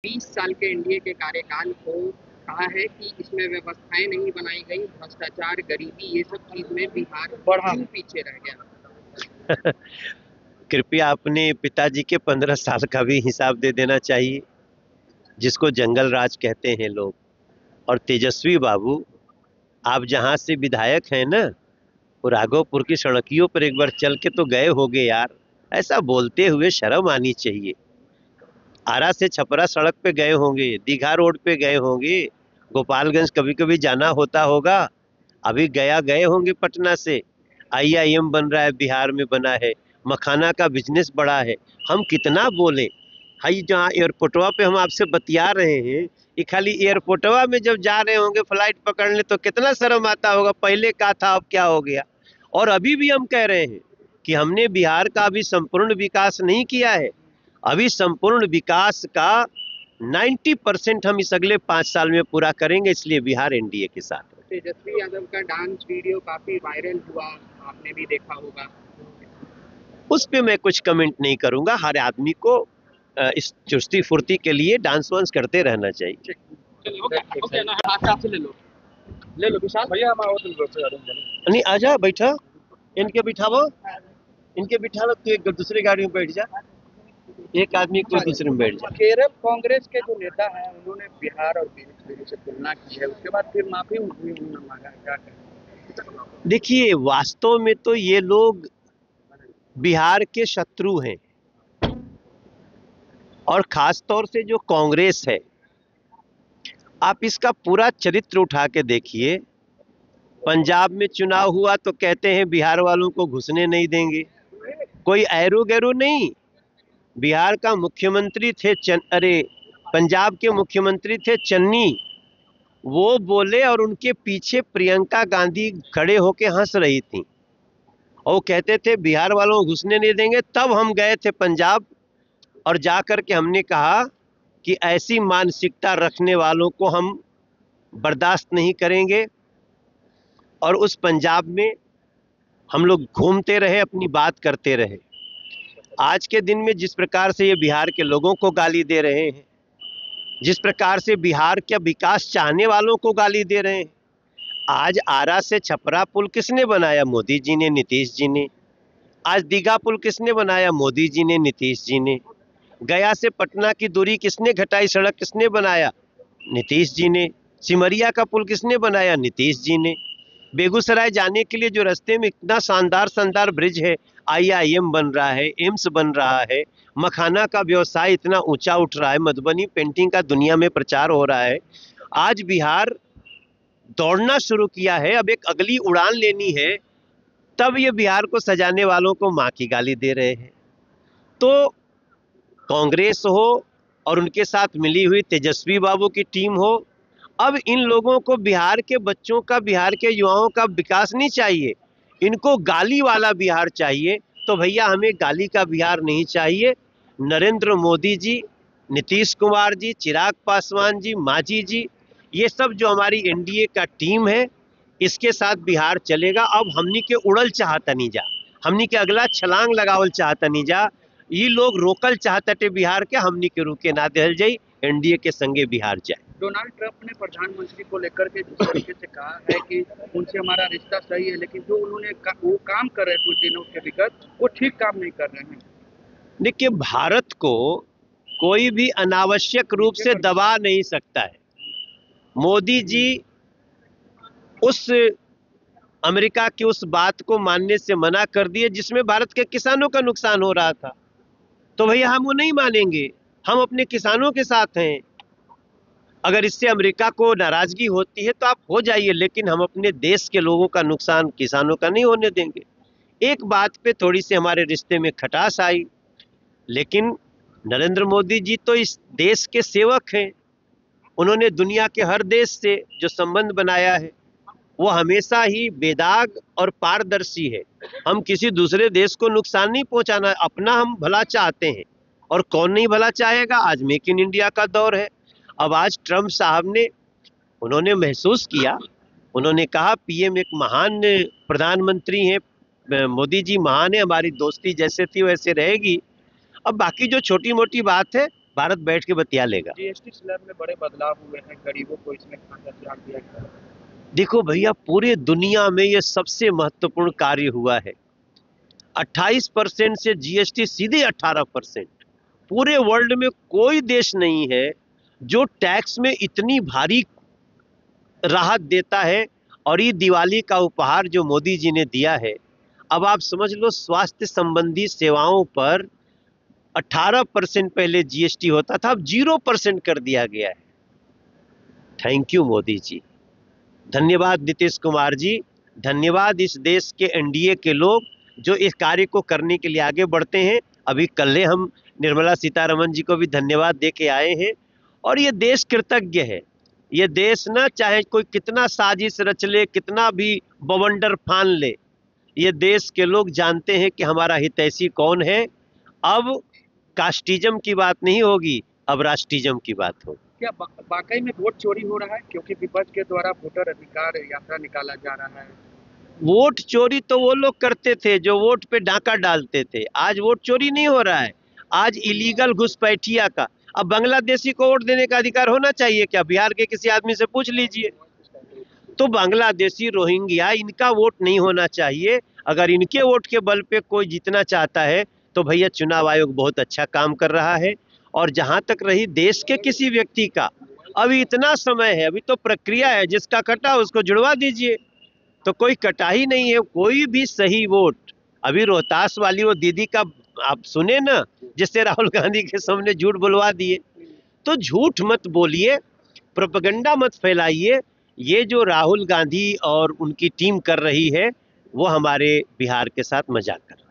20 साल के एनडीए के कार्यकाल को कहा है कि इसमें व्यवस्थाएं नहीं बनाई गई, भ्रष्टाचार, गरीबी, ये सब चीज में बिहार क्यों पीछे रह गया? कृपया अपने पिताजी के 15 साल का भी हिसाब दे देना चाहिए, जिसको जंगल राज कहते हैं लोग। और तेजस्वी बाबू, आप जहां से विधायक हैं ना, वो राघोपुर की सड़कियों पर एक बार चल के तो गए होगे यार। ऐसा बोलते हुए शर्म आनी चाहिए। आरा से छपरा सड़क पे गए होंगे, दीघा रोड पे गए होंगे, गोपालगंज कभी कभी जाना होता होगा। अभी गया गए होंगे पटना से। आईआईएम बन रहा है, बिहार में बना है। मखाना का बिजनेस बड़ा है। हम कितना बोले। हाई जहाँ एयरपोर्टवा पे हम आपसे बतिया रहे हैं, ये खाली एयरपोर्टवा में जब जा रहे होंगे फ्लाइट पकड़ने तो कितना शर्म आता होगा, पहले क्या था अब क्या हो गया। और अभी भी हम कह रहे हैं कि हमने बिहार का अभी संपूर्ण विकास नहीं किया है। अभी संपूर्ण विकास का 90% हम इस अगले 5 साल में पूरा करेंगे, इसलिए बिहार एनडीए के साथ है। तेजस्वी यादव का डांस वीडियो काफी वायरल हुआ, आपने भी देखा होगा। उस पे मैं कुछ कमेंट नहीं करूंगा। हर आदमी को इस चुस्ती फुर्ती के लिए डांस वांस करते रहना चाहिए। ले लो विशाल भैया, नहीं, आजा बैठा, इनके बिठावो, इनके बिठा लो, तो एक दूसरी गाड़ी में बैठ जा, एक आदमी कोई दूसरे में बैठ जा। केरल कांग्रेस के जो नेता हैं उन्होंने बिहार और बीजेपी से तुलना की है, उसके बाद फिर माफी उन्होंने मांगा, क्या करें? देखिए, वास्तव में तो ये लोग बिहार के शत्रु हैं, और खास तौर से जो कांग्रेस है। आप इसका पूरा चरित्र उठा के देखिए। पंजाब में चुनाव हुआ तो कहते हैं बिहार वालों को घुसने नहीं देंगे। कोई ऐरू गैरू नहीं। बिहार का मुख्यमंत्री थे पंजाब के मुख्यमंत्री थे चन्नी। वो बोले और उनके पीछे प्रियंका गांधी खड़े होके हंस रही थी, और वो कहते थे बिहार वालों को घुसने नहीं देंगे। तब हम गए थे पंजाब, और जाकर के हमने कहा कि ऐसी मानसिकता रखने वालों को हम बर्दाश्त नहीं करेंगे। और उस पंजाब में हम लोग घूमते रहे, अपनी बात करते रहे। आज के दिन में जिस प्रकार से ये बिहार के लोगों को गाली दे रहे हैं, जिस प्रकार से बिहार के विकास चाहने वालों को गाली दे रहे हैं। आज आरा से छपरा पुल किसने बनाया? मोदी जी ने, नीतीश जी ने। आज दीघा पुल किसने बनाया? मोदी जी ने, नीतीश जी ने। गया से पटना की दूरी किसने घटाई? सड़क किसने बनाया? नीतीश जी ने। सिमरिया का पुल किसने बनाया? नीतीश जी ने। बेगूसराय जाने के लिए जो रास्ते में इतना शानदार शानदार ब्रिज है, आईआईएम बन रहा है, एम्स बन रहा है, मखाना का व्यवसाय इतना ऊंचा उठ रहा है, मधुबनी पेंटिंग का दुनिया में प्रचार हो रहा है। आज बिहार दौड़ना शुरू किया है, अब एक अगली उड़ान लेनी है। तब ये बिहार को सजाने वालों को मां की गाली दे रहे हैं। तो कांग्रेस हो और उनके साथ मिली हुई तेजस्वी बाबू की टीम हो, अब इन लोगों को बिहार के बच्चों का, बिहार के युवाओं का विकास नहीं चाहिए, इनको गाली वाला बिहार चाहिए। तो भैया, हमें गाली का बिहार नहीं चाहिए। नरेंद्र मोदी जी, नीतीश कुमार जी, चिराग पासवान जी, मांझी जी, ये सब जो हमारी एनडीए का टीम है, इसके साथ बिहार चलेगा। अब हमनी के उड़ल चाहता नहीं जा, हमनी के अगला छलांग लगावल चाहता नहीं जा। ये लोग रोकल चाहते बिहार के, हमनी के रुके ना दिल जाई, एनडीए के संगे बिहार जाए। डोनाल्ड ट्रंप ने प्रधानमंत्री को लेकर के जिस तरीके से कहा है कि उनसे हमारा रिश्ता सही है, लेकिन जो उन्होंने वो काम कर रहे हैं कुछ दिनों के विगत, वो ठीक काम नहीं कर रहे हैं। देखिए, भारत को कोई भी अनावश्यक रूप से दबा नहीं सकता है। मोदी जी उस अमेरिका की उस बात को मानने से मना कर दिए जिसमें भारत के किसानों का नुकसान हो रहा था। तो भैया, हम वो नहीं मानेंगे, हम अपने किसानों के साथ हैं। अगर इससे अमेरिका को नाराजगी होती है तो आप हो जाइए, लेकिन हम अपने देश के लोगों का नुकसान किसानों का नहीं होने देंगे। एक बात पे थोड़ी सी हमारे रिश्ते में खटास आई, लेकिन नरेंद्र मोदी जी तो इस देश के सेवक हैं। उन्होंने दुनिया के हर देश से जो संबंध बनाया है, वो हमेशा ही बेदाग और पारदर्शी है। हम किसी दूसरे देश को नुकसान नहीं पहुंचाना, अपना हम भला चाहते हैं। और कौन नहीं भला चाहेगा? आज मेक इन इंडिया का दौर है। अब आज ट्रंप साहब ने, उन्होंने महसूस किया, उन्होंने कहा पीएम एक महान प्रधानमंत्री हैं, मोदी जी महान है, हमारी दोस्ती जैसे थी वैसे रहेगी। अब बाकी जो छोटी मोटी बात है, भारत बैठ के बतिया लेगा। जीएसटी स्लैब में बड़े बदलाव हुए हैं, गरीबों को इसमें खासा ध्यान दिया गया है। देखो भैया, पूरे दुनिया में ये सबसे महत्वपूर्ण कार्य हुआ है। 28% से जीएसटी सीधे 18%। पूरे वर्ल्ड में कोई देश नहीं है जो टैक्स में इतनी भारी राहत देता है। और ये दिवाली का उपहार जो मोदी जी ने दिया है, अब आप समझ लो स्वास्थ्य संबंधी सेवाओं पर 18% पहले जीएसटी होता था, अब 0% कर दिया गया है। थैंक यू मोदी जी, धन्यवाद नीतीश कुमार जी, धन्यवाद इस देश के एनडीए के लोग जो इस कार्य को करने के लिए आगे बढ़ते हैं। अभी कल हम निर्मला सीतारमण जी को भी धन्यवाद दे के आए हैं। और ये देश कृतज्ञ है। ये देश ना चाहे कोई कितना साजिश रच ले, कितना भी बवंडर फान ले, ये देश के लोग जानते हैं कि हमारा हितैषी कौन है। अब कास्टिज्म की बात नहीं होगी, अब राष्ट्रिज्म की बात होगी। क्या वाकई में वोट चोरी हो रहा है? क्योंकि विपक्ष के द्वारा वोटर अधिकार यात्रा निकाला जा रहा है। वोट चोरी तो वो लोग करते थे जो वोट पे डाका डालते थे। आज वोट चोरी नहीं हो रहा है, आज इलीगल घुसपैठिया का। अब बांग्लादेशी को वोट देने का अधिकार होना चाहिए क्या? बिहार के किसी आदमी से पूछ लीजिए। तो बांग्लादेशी, रोहिंग्या, इनका वोट नहीं होना चाहिए। अगर इनके वोट के बल पे कोई जीतना चाहता है तो भैया चुनाव आयोग बहुत अच्छा काम कर रहा है। और जहां तक रही देश के किसी व्यक्ति का, अभी इतना समय है, अभी तो प्रक्रिया है, जिसका कटा उसको जुड़वा दीजिए। तो कोई कटा ही नहीं है, कोई भी सही वोट। अभी रोहतास वाली वो दीदी का आप सुने ना, जिससे राहुल गांधी के सामने झूठ बुलवा दिए। तो झूठ मत बोलिए, प्रोपेगेंडा मत फैलाइए। ये जो राहुल गांधी और उनकी टीम कर रही है, वो हमारे बिहार के साथ मजाक कर रही है।